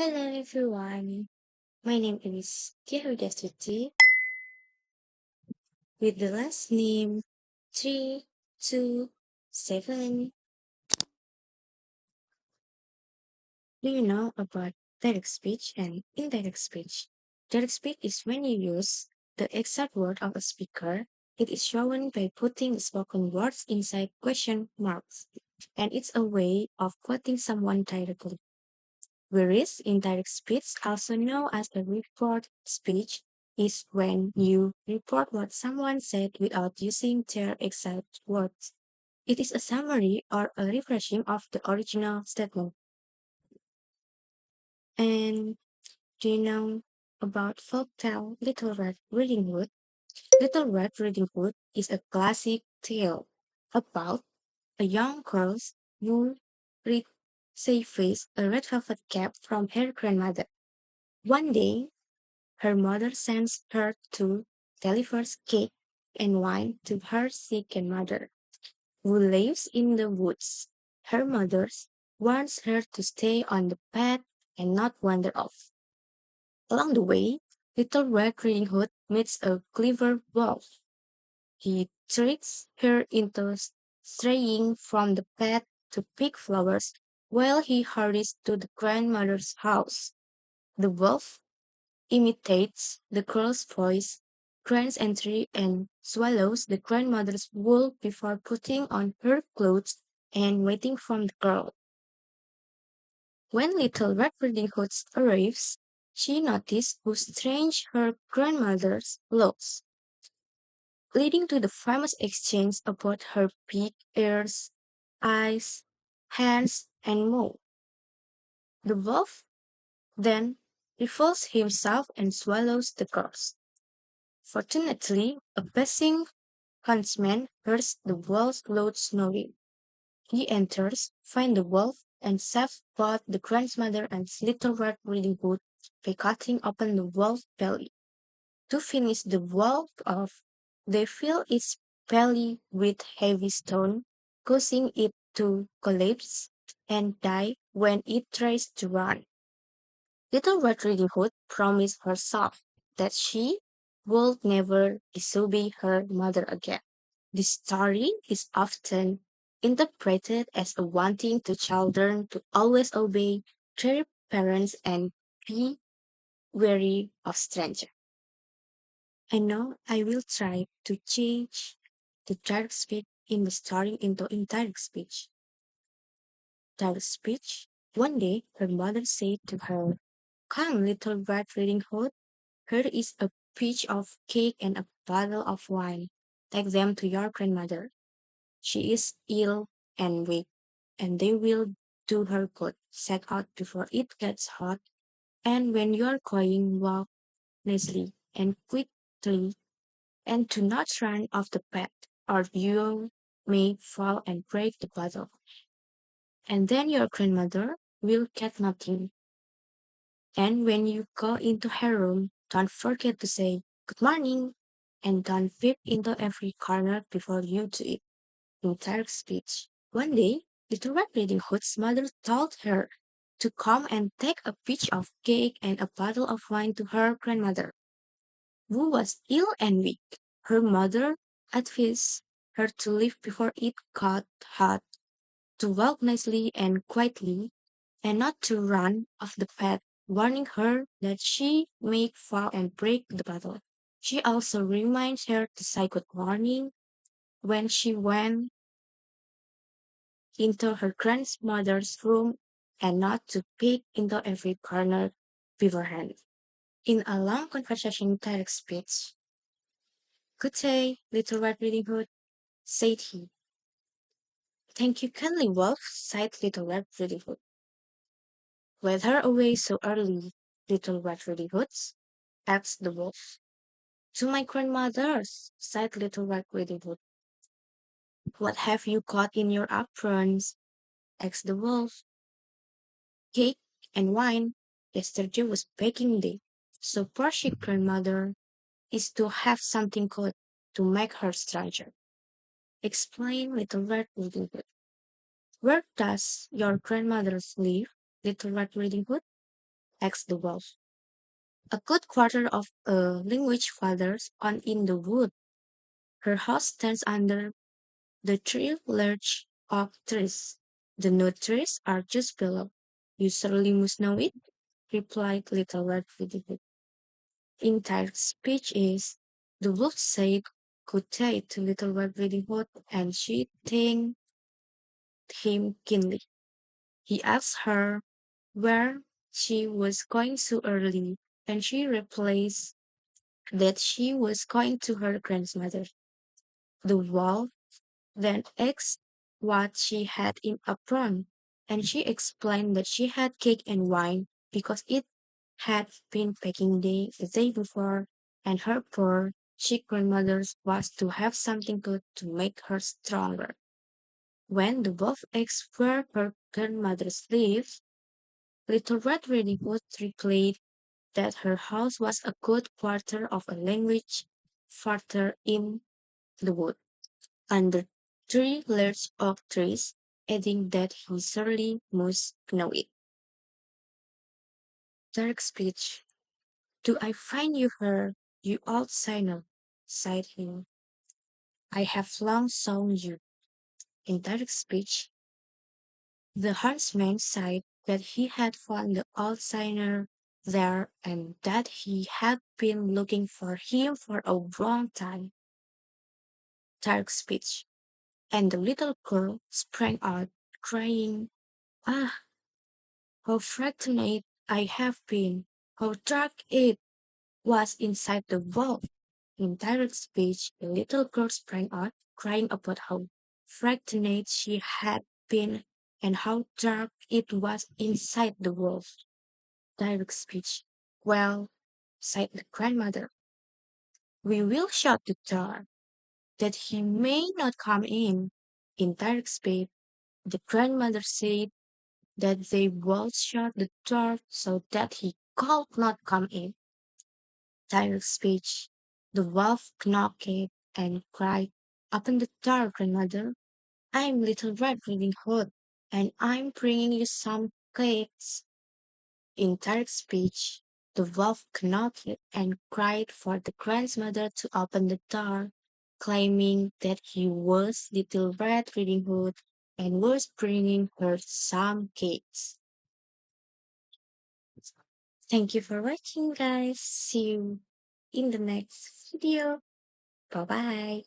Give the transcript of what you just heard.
Hello everyone, my name is 𝗂𝗶𝗿𝗲𝗰𝘁 with the last name 327. Do you know about direct speech and indirect speech? Direct speech is when you use the exact word of a speaker. It is shown by putting spoken words inside question marks, and it's a way of quoting someone directly. Whereas indirect speech, also known as a report speech, is when you report what someone said without using their exact words. It is a summary or a rephrasing of the original statement. And do you know about folktale Little Red Riding Hood? Little Red Riding Hood is a classic tale about a young girl who receives a red velvet cap from her grandmother. One day, her mother sends her to deliver cake and wine to her sick grandmother, who lives in the woods. Her mother warns her to stay on the path and not wander off. Along the way, Little Red Riding Hood meets a clever wolf. He tricks her into straying from the path to pick flowers while he hurries to the grandmother's house. The wolf imitates the girl's voice, grants entry, and swallows the grandmother's wool before putting on her clothes and waiting for the girl. When Little Red Riding Hood arrives, she notices how strange her grandmother looks, leading to the famous exchange about her big ears, eyes, hands, and mouth. The wolf then reveals himself and swallows the girls. Fortunately, a passing huntsman hears the wolf's loud snoring. He enters, finds the wolf, and saves both the grandmother and Little Red Riding Hood by cutting open the wolf's belly. To finish the wolf off, they fill its belly with heavy stone, causing it to collapse and die when it tries to run. Little Red Riding Hood promised herself that she would never disobey her mother again. This story is often interpreted as a wanting to children to always obey their parents and be wary of strangers. I know I will try to change the direct speech in the story into indirect speech. Direct speech. One day, her mother said to her, "Come, Little Red Riding Hood, here is a piece of cake and a bottle of wine. Take them to your grandmother. She is ill and weak, and they will do her good. Set out before it gets hot, and when you are going, walk nicely and quickly, and do not run off the path, or you may fall and break the bottle. And then your grandmother will get nothing. And when you go into her room, don't forget to say good morning, and don't peep into every corner before you do it." In direct speech. One day, Little Red Riding Hood's mother told her to come and take a piece of cake and a bottle of wine to her grandmother, who was ill and weak. Her mother advised her to leave before it got hot, to walk nicely and quietly, and not to run off the path, warning her that she may fall and break the bottle. She also reminds her to say good morning when she went into her grandmother's room and not to peek into every corner beforehand. In a long conversation direct speech, "Good day, Little Red Riding Hood," said he. "Thank you kindly, Wolf," sighed Little Red Riding Hood. "Whither away so early, Little Red Riding Hood?" asked the wolf. "To my grandmother's," sighed Little Red Riding Hood. "What have you got in your aprons?" asked the wolf. "Cake and wine. Yesterday was baking day, so poor sick grandmother is to have something good to make her stronger," explained Little Red Riding Hood. "Where does your grandmother live, Little Red Riding Hood?" asked the wolf. A good quarter of a language fathers on in the wood. Her house stands under the three large oak trees. The nut trees are just below. You surely must know it, replied Little Red Riding Hood. Entire speech is, the wolf said good day to Little Red Riding Hood, and she thanked him keenly. He asked her where she was going so early, and she replied that she was going to her grandmother. The wolf then asked what she had in apron, and she explained that she had cake and wine because it had been baking day the day before, and her poor sick grandmother was to have something good to make her stronger. When the wolf asked where her grandmother lived, Little Red Riding Hood replied that her house was a good quarter of a language farther in the wood, under three large oak trees, adding that he surely must know it. Dark speech. Do I find you here, you old sinner? Sighed he. I have long known you. In dark speech, the huntsman said that he had found the old sinner there and that he had been looking for him for a long time. Dark speech. And the little girl sprang out, crying, "Ah, how frightened I have been! How dark it was inside the vault!" In direct speech, the little girl sprang out, crying about how frightened she had been and how dark it was inside the vault. Direct speech. Well, said the grandmother, we will shut the door, that he may not come in. In direct speech, the grandmother said that they would shut the door so that he could not come in. Direct speech. The wolf knocked and cried, "Open the door, grandmother. I'm Little Red Riding Hood, and I'm bringing you some cakes." In direct speech, the wolf knocked and cried for the grandmother to open the door, claiming that he was Little Red Riding Hood and was bringing her some cakes. Thank you for watching, guys. See you in the next video. Bye bye.